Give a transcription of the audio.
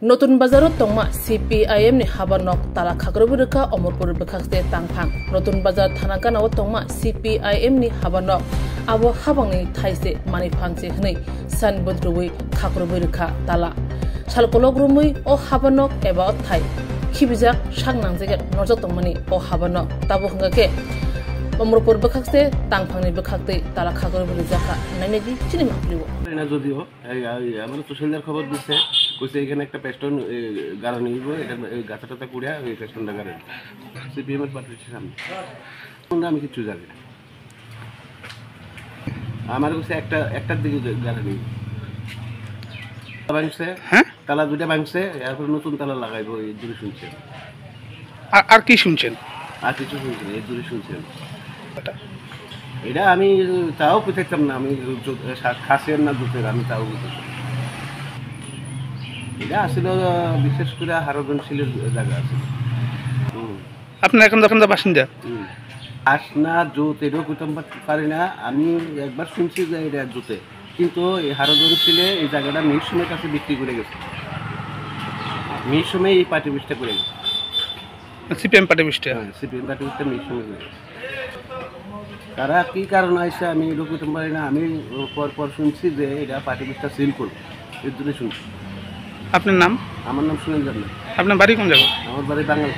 নতুন বাজারত তংমা CPIM ni habanok tala khagrobirka omorpur bekhakte tangphang নতুন বাজার থানা গানাও তংমা CPIM ni habanok abo habangni thaise mani phangse hnei sanbodrui khagrobirka tala salkologrumui o habanok eba thai khibijak sangnangjeget norjak tongmani o habanok tabo hangake omorpur bekhakte tangphangni bekhakte tala khagrobir jaka nainedi chini maplibo না যদিও আমার social খবর দিচ্ছে কইছে এখানে একটা পেস্টন গাড়া নিব এটা গাছাটা কুড়িয়া ওই পেস্টনটা গাড়ে সিপিএম এর পাঠিয়েছে সামনে আমি কিছু জানি না আমার কাছে একটার দিকে গাড়া নিব ভাঙছে হ্যাঁ তালা দুটা ভাঙছে এরপর নতুন তালা লাগাইবো এই দূরে শুনছেন আর কি শুনছেন আর কিছু শুনছেন এই দূরে শুনছেন এটা আমি তাও বুঝতাম না আমি খাসের না দুধের আমি তাও বুঝতাম এটা আসলে বিশেষ করে হারজনশীলের জায়গা আছে আপনার এখন দোকান বাসিন্দা আসনা জোত এটাও করতাম পারি না আমি একবার শুনছি যে এটা জোতে কিন্তু এই হারজনশীলে এই জায়গাটা মিরসুমের কাছে বিক্রি করে গেছে মিরসুমে এই পার্টি বিশটা করে গেছে সিপিএম পার্টি বিশটা সিপিএম পার্টি বিশটা মিরসুমে করে গেছে তারা কি কারণ আছে আমি এটা করতে পারি না আমি পর শুনছি যে এটা পার্টি লিস্টটা সিল করবো এর জন্য শুনছি আপনার নাম আমার নাম সুনীল জানা আপনার বাড়ি কোন জায়গা আমার বাড়ি বাঙালি